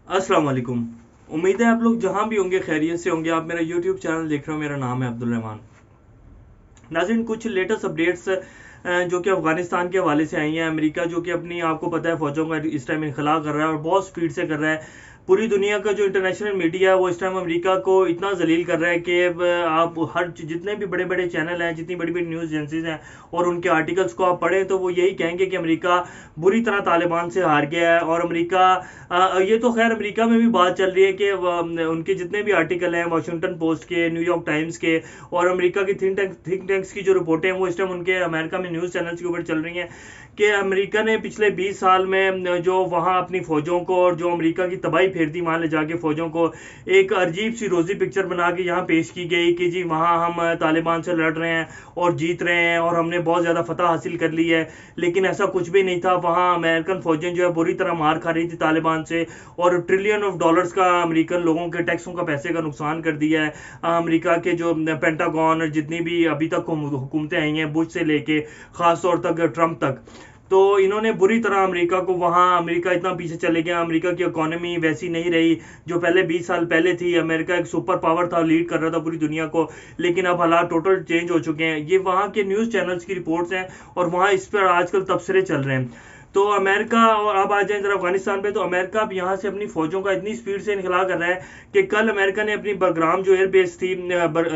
अस्सलाम वालेकुम। उम्मीद है आप लोग जहां भी होंगे खैरियत से होंगे। आप मेरा यूट्यूब चैनल देख रहे हो, मेरा नाम है अब्दुल रहमान। नाज़रीन, कुछ लेटेस्ट अपडेट्स जो कि अफगानिस्तान के हवाले से आई हैं। अमेरिका जो कि अपनी, आपको पता है, फौजों का इस टाइम इनखला कर रहा है और बहुत स्पीड से कर रहा है। पूरी दुनिया का जो इंटरनेशनल मीडिया है वो इस टाइम अमेरिका को इतना जलील कर रहा है कि आप हर जितने भी बड़े बड़े चैनल हैं, जितनी बड़ी बड़ी न्यूज़ एजेंसीज हैं और उनके आर्टिकल्स को आप पढ़ें तो वो यही कहेंगे कि अमेरिका बुरी तरह तालिबान से हार गया है। और अमेरिका, ये तो खैर अमेरिका में भी बात चल रही है कि उनके जितने भी आर्टिकल हैं वाशिंगटन पोस्ट के, न्यूयॉर्क टाइम्स के और अमेरिका की थिंक टैंक्स की जो रिपोर्टें हैं वो इस टाइम उनके अमेरिका में न्यूज़ चैनल्स के ऊपर चल रही हैं कि अमेरिका ने पिछले 20 साल में जो वहाँ अपनी फ़ौजों को, और जो अमेरिका की तबाही फेर दी वहाँ ले जाके फ़ौजों को एक अजीब सी रोज़ी पिक्चर बना के यहाँ पेश की गई कि जी वहाँ हम तालिबान से लड़ रहे हैं और जीत रहे हैं और हमने बहुत ज़्यादा फतह हासिल कर ली है। लेकिन ऐसा कुछ भी नहीं था। वहाँ अमेरिकन फ़ौजें जो है बुरी तरह मार खा रही थी तालिबान से और ट्रिलियन ऑफ डॉलर्स का अमेरिकन लोगों के टैक्सों का पैसे का नुकसान कर दिया है। अमेरिका के जो पेंटागन और जितनी भी अभी तक हुकूमतें आई हैं, बुश से लेके ख़ास तौर तक ट्रंप तक, तो इन्होंने बुरी तरह अमेरिका को, वहाँ अमेरिका इतना पीछे चले गया। अमेरिका की इकोनॉमी वैसी नहीं रही जो पहले 20 साल पहले थी। अमेरिका एक सुपर पावर था, लीड कर रहा था पूरी दुनिया को, लेकिन अब हालात टोटल चेंज हो चुके हैं। ये वहाँ के न्यूज़ चैनल्स की रिपोर्ट्स हैं और वहाँ इस पर आजकल तबसरे चल रहे हैं। तो अमेरिका, और अब आ जाए जरा अफगानिस्तान पे, तो अमेरिका अब यहाँ से अपनी फौजों का इतनी स्पीड से इनखला कर रहा है कि कल अमेरिका ने अपनी बरग्राम जो एयरबेस थी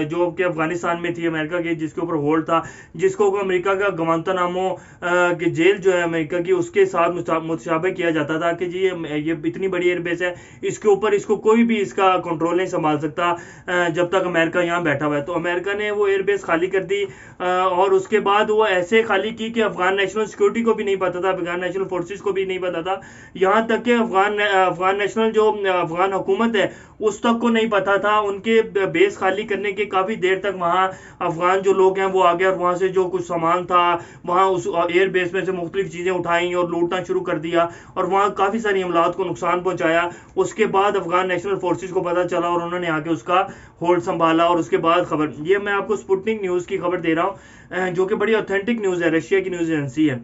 जो कि अफगानिस्तान में थी अमेरिका की, जिसके ऊपर होल्ड था, जिसको अमेरिका का गवांतानामो की जेल जो है अमेरिका की, उसके साथ मुशाबे किया जाता था कि जी ये इतनी बड़ी एयरबेस है, इसके ऊपर इसको कोई भी इसका कंट्रोल नहीं संभाल सकता जब तक अमेरिका यहाँ बैठा हुआ है। तो अमेरिका ने वो एयरबेस खाली कर दी और उसके बाद वो ऐसे खाली की कि अफगान नेशनल सिक्योरिटी को भी नहीं पता था, अफगान नेशनल फोर्सेस को भी नहीं पता था, यहाँ तक कि अफगान नेशनल जो अफगान हुकूमत है उस तक को नहीं पता था। उनके बेस खाली करने के काफ़ी देर तक वहाँ अफगान जो लोग हैं वो आ गए और वहाँ से जो कुछ सामान था वहाँ उस एयर बेस में से मुख्तलिफ चीज़ें उठाई और लूटना शुरू कर दिया और वहाँ काफ़ी सारी अमलात को नुकसान पहुँचाया। उसके बाद अफगान नेशनल फोर्सेस को पता चला और उन्होंने आके उसका होल्ड संभाला। और उसके बाद खबर, ये मैं आपको स्पुतनिक न्यूज़ की खबर दे रहा हूँ जो कि बड़ी ऑथेंटिक न्यूज़ है, रशिया की न्यूज़ एजेंसी है।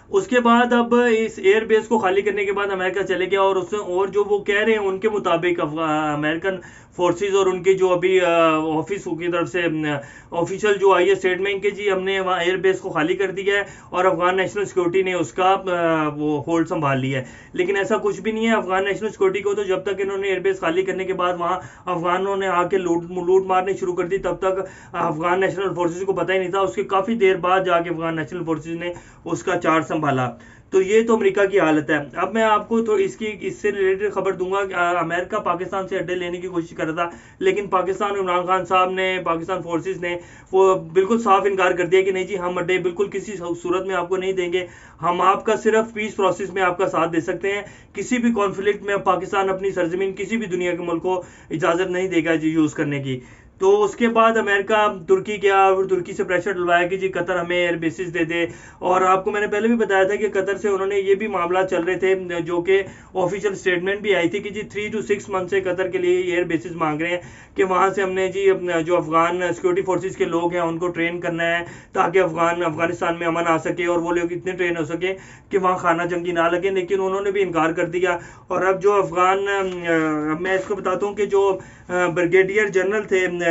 उसके बाद अब इस एयरबेस को खाली करने के बाद अमेरिका चले गया और उससे, और जो वो कह रहे हैं उनके मुताबिक अमेरिकन फोर्सेस और उनके जो अभी ऑफिस की तरफ से ऑफिशियल जो आई है स्टेटमेंट कि जी हमने वहाँ एयरबेस को खाली कर दिया है और अफगान नेशनल सिक्योरिटी ने उसका वो होल्ड संभाल लिया है। लेकिन ऐसा कुछ भी नहीं है। अफगान नेशनल सिक्योरिटी को तो जब तक इन्होंने एयरबेस खाली करने के बाद वहाँ अफगानों ने आके लूट मारनी शुरू कर दी, तब तक अफगान नेशनल फोर्सेज को पता ही नहीं था। उसके काफ़ी देर बाद जाके अफगान नेशनल फोर्सेज ने उसका चार्ज संभाला। तो ये तो अमेरिका की हालत है। अब मैं आपको तो इससे रिलेटेड खबर दूंगा कि अमेरिका पाकिस्तान से अड्डे लेने की कोशिश कर रहा था, लेकिन पाकिस्तान, इमरान खान साहब ने, पाकिस्तान फोर्सेस ने वो बिल्कुल साफ इनकार कर दिया कि नहीं जी, हम अड्डे बिल्कुल किसी सूरत में आपको नहीं देंगे। हम आपका सिर्फ पीस प्रोसेस में आपका साथ दे सकते हैं। किसी भी कॉन्फ्लिक्ट में पाकिस्तान अपनी सरजमीन किसी भी दुनिया के मुल्क को इजाज़त नहीं देगा जी यूज़ करने की। तो उसके बाद अमेरिका तुर्की गया और तुर्की से प्रेशर डलवाया कि जी कतर हमें एयर बेसिस दे दे। और आपको मैंने पहले भी बताया था कि कतर से उन्होंने ये भी मामला चल रहे थे, जो कि ऑफिशियल स्टेटमेंट भी आई थी कि जी 3 to 6 मंथ से कतर के लिए एयर बेसिस मांग रहे हैं कि वहाँ से हमने जी जो अफगान सिक्योरिटी फोर्सेज के लोग हैं उनको ट्रेन करना है ताकि अफगानिस्तान में अमन आ सके और वो लोग इतने ट्रेन हो सके कि वहाँ खाना जंगी ना लगे। लेकिन उन्होंने भी इनकार कर दिया। और अब जो मैं इसको बताता हूँ कि जो ब्रिगेडियर जनरल थे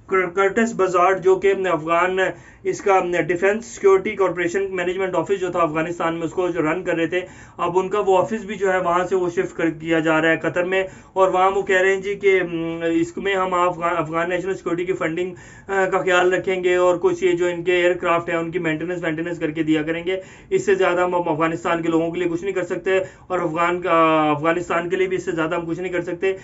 कर्टिस बजार्ड, जो कि अफगान इसका defence security corporation management office जो था अफगानिस्तान में, उसको जो रन कर रहे थे, अब उनका वो ऑफिस भी जो है वहाँ से वो शिफ्ट किया जा रहा है कतर में। और वहाँ वो कह रहे हैं जी कि इसमें हम अफगान नेशनल सिक्योरिटी की फंडिंग का ख्याल रखेंगे और कुछ ये जो इनके एयरक्राफ्ट है उनकी मेंटेनेंस करके दिया करेंगे। इससे ज़्यादा हम अफगानिस्तान के लोगों के लिए कुछ नहीं कर सकते और अफगानिस्तान के लिए भी इससे ज़्यादा हम कुछ नहीं कर सकते।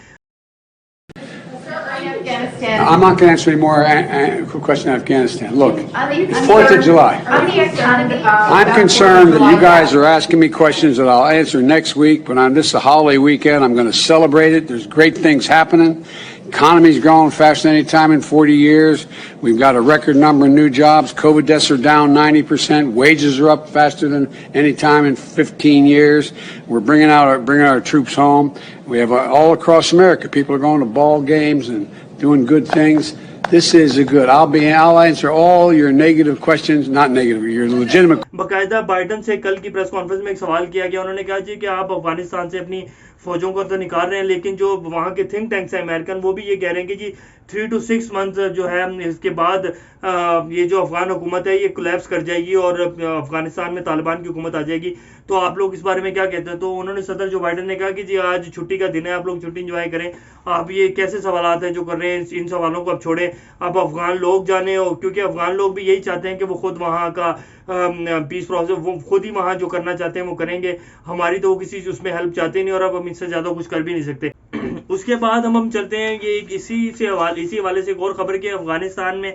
I'm not going to answer any more question on Afghanistan. Look, it's 4th of July. I'm concerned that you guys are asking me questions that I'll answer next week, but on this holiday weekend, I'm going to celebrate it. There's great things happening. Economy's growing faster than any time in 40 years. We've got a record number of new jobs. COVID deaths are down 90%. Wages are up faster than any time in 15 years. We're bringing our troops home. We have all across America, people are going to ball games and doing good things. This is good. I'll answer all your negative questions, not negative, your legitimate. बाकायदा Biden से कल की press conference में एक सवाल किया गया, उन्होंने कहा जी कि आप अफगानिस्तान से अपनी फौजों को तो निकाल रहे हैं, लेकिन जो वहाँ के थिंक टैंक्स हैं अमेरिकन, वो भी ये कह रहे हैं कि जी 3 to 6 मंथ जो है इसके बाद ये जो अफगान हुकूमत है ये कोलैप्स कर जाएगी और अफगानिस्तान में तालिबान की हुकूमत आ जाएगी। तो आप लोग इस बारे में क्या कहते हैं? तो उन्होंने सदर जो बाइडन ने कहा कि जी आज छुट्टी का दिन है, आप लोग छुट्टी इंजॉय करें, आप ये कैसे सवालात हैं जो कर रहे हैं, इन सवालों को आप छोड़ें, आप अफगान लोग जाने हो, क्योंकि अफगान लोग भी यही चाहते हैं कि वो खुद वहाँ का पीस प्रोसेस वो खुद ही वहाँ जो करना चाहते हैं वो करेंगे, हमारी तो वो किसी उसमें हेल्प चाहते नहीं और अब हम इससे ज़्यादा कुछ कर भी नहीं सकते। उसके बाद हम चलते हैं ये इसी हवाले से एक और खबर कि अफगानिस्तान में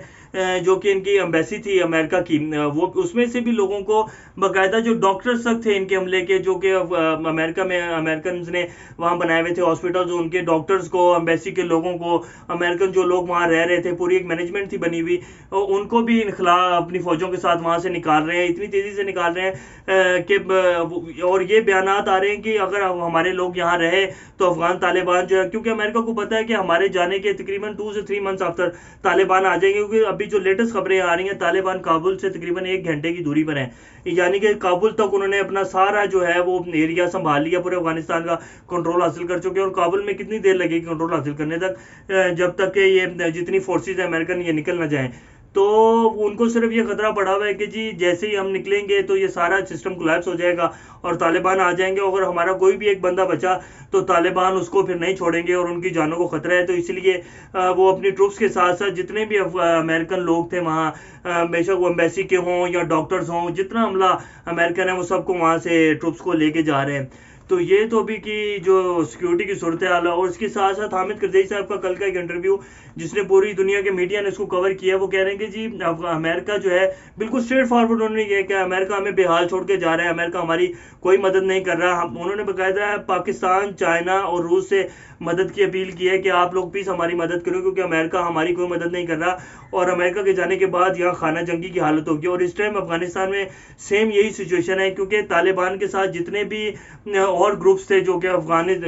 जो कि इनकी एम्बेसी थी अमेरिका की, वो उसमें से भी लोगों को बाकायदा जो डॉक्टर्स तक थे इनके हमले के, जो कि अमेरिका में अमेरिकन ने वहाँ बनाए हुए थे हॉस्पिटल, उनके डॉक्टर्स को, एम्बेसी के लोगों को, अमेरिकन जो लोग वहाँ रह रहे थे, पूरी एक मैनेजमेंट थी बनी हुई, उनको भी इनखला अपनी फौजों के साथ वहाँ से निकाल रहे हैं, इतनी तेज़ी से निकाल रहे हैं कि और ये बयानात आ रहे हैं कि अगर हमारे लोग यहाँ रहे तो अफगान तालिबान जो है, क्योंकि अमेरिका को पता है कि हमारे जाने के तकरीबन 2 से 3 मंथ्स आफ्टर तालिबान आ जाएंगे, क्योंकि अभी जो लेटेस्ट खबरें आ रही हैं तालिबान काबुल से तकरीबन 1 घंटे की दूरी पर हैं, यानी कि काबुल तक उन्होंने अपना सारा जो है वो एरिया संभाल लिया, पूरे अफगानिस्तान का कंट्रोल हासिल कर चुके हैं। और काबुल में कितनी देर लगेगी कंट्रोल हासिल करने तक, जब तक कि ये जितनी फोर्सेज है अमेरिकन ये निकल ना जाएं। तो उनको सिर्फ ये खतरा पड़ा हुआ है कि जी जैसे ही हम निकलेंगे तो ये सारा सिस्टम कोलैप्स हो जाएगा और तालिबान आ जाएंगे, अगर हमारा कोई भी एक बंदा बचा तो तालिबान उसको फिर नहीं छोड़ेंगे और उनकी जानों को खतरा है। तो इसलिए वो अपनी ट्रूप्स के साथ साथ जितने भी अमेरिकन लोग थे वहाँ, बेशक वो एम्बेसी के हों या डॉक्टर्स हों, जितना हमला अमेरिकन है वो सबको वहाँ से ट्रूप्स को लेके जा रहे हैं। तो ये तो अभी की जो सिक्योरिटी की सूरत हाल है। और इसके साथ साथ हामिद करजई साहब का कल का एक इंटरव्यू जिसने पूरी दुनिया के मीडिया ने इसको कवर किया, वो कह रहे हैं कि जी अमेरिका जो है बिल्कुल स्ट्रेट फॉरवर्ड उन्होंने ये कि अमेरिका हमें बेहाल छोड़ के जा रहा है, अमेरिका हमारी कोई मदद नहीं कर रहा। उन्होंने बाकायदा पाकिस्तान, चाइना और रूस से मदद की अपील की है कि आप लोग प्लीज़ हमारी मदद करो, क्योंकि अमेरिका हमारी कोई मदद नहीं कर रहा और अमेरिका के जाने के बाद यहाँ खाना जंगी की हालत होगी। और इस टाइम अफगानिस्तान में सेम यही सिचुएशन है, क्योंकि तालिबान के साथ जितने भी और ग्रुप्स थे जो कि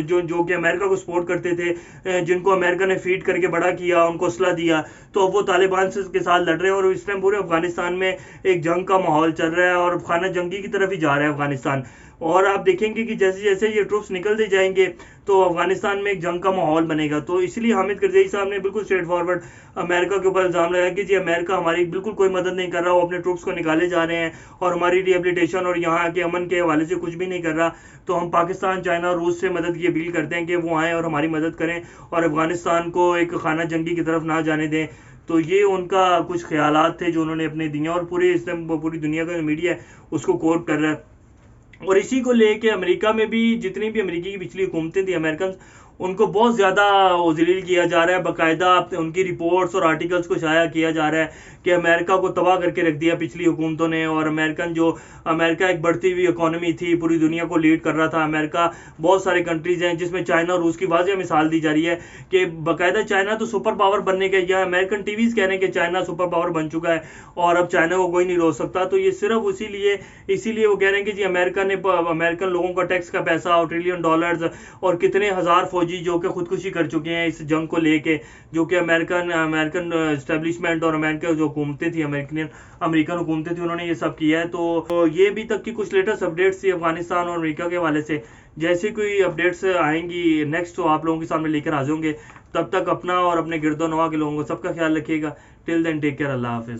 जो कि अमेरिका को सपोर्ट करते थे, जिनको अमेरिका ने फीड करके बड़ा किया, उनको असला दिया, तो अब वो तालिबान के साथ लड़ रहे हैं और इस टाइम पूरे अफगानिस्तान में एक जंग का माहौल चल रहा है और खाना जंगी की तरफ ही जा रहा है अफगानिस्तान। और आप देखेंगे कि जैसे जैसे ये ट्रूप्स निकलते जाएंगे तो अफगानिस्तान में एक जंग का माहौल बनेगा। तो इसलिए हामिद करजई साहब ने बिल्कुल स्ट्रेट फॉरवर्ड अमेरिका के ऊपर इल्ज़ाम लगाया कि जी अमेरिका हमारी बिल्कुल कोई मदद नहीं कर रहा, वो अपने ट्रूप्स को निकाले जा रहे हैं और हमारी रिहेबिलिटेशन और यहाँ के अमन के हवाले से कुछ भी नहीं कर रहा। तो हम पाकिस्तान, चाइना और रूस से मदद की अपील करते हैं कि वो आएँ और हमारी मदद करें और अफगानिस्तान को एक खाना जंगी की तरफ ना जाने दें। तो ये उनका कुछ ख्यालात थे जो उन्होंने अपने दिए और पूरी दुनिया का मीडिया है उसको कोट कर रहा है। और इसी को लेके अमेरिका में भी जितनी भी अमेरिकी की पिछली हुकूमतें थी अमेरिकन, उनको बहुत ज़्यादा जलील किया जा रहा है, बाकायदा उनकी रिपोर्ट्स और आर्टिकल्स को शाया किया जा रहा है कि अमेरिका को तबाह करके रख दिया पिछली हुकूमतों ने। और अमेरिका एक बढ़ती हुई इकोनॉमी थी, पूरी दुनिया को लीड कर रहा था अमेरिका। बहुत सारे कंट्रीज़ हैं जिसमें चाइना और रूस की वाज़ेह मिसाल दी जा रही है कि बाकायदा चाइना तो सुपर पावर बनने के, या अमेरिकन टीवीज़ कह रहे हैं कि चाइना सुपर पावर बन चुका है और अब चाइना को कोई नहीं रोक सकता। तो ये सिर्फ इसीलिए वो कह रहे हैं कि जी अमेरिका ने अमेरिकन लोगों का टैक्स का पैसा और $1 ट्रिलियन और कितने हज़ार फौजी जो कि खुदकुशी कर चुके हैं इस जंग को लेके, जो कि अमेरिकन एस्टेब्लिशमेंट और अमेरिका जो हुकूमतें थी, अमेरिकन हुकूमतें थी, उन्होंने ये सब किया है। तो ये भी तक की कुछ लेटेस्ट अपडेट्स थी अफगानिस्तान और अमेरिका के हवाले से। जैसे कोई अपडेट्स आएंगी नेक्स्ट तो आप लोगों के सामने लेकर हाजिर होंगे। तब तक अपना और अपने गिरदो नवा के लोगों को सबका ख्याल रखिएगा। टिल देन टेक केयर, अल्लाह हाफिज़।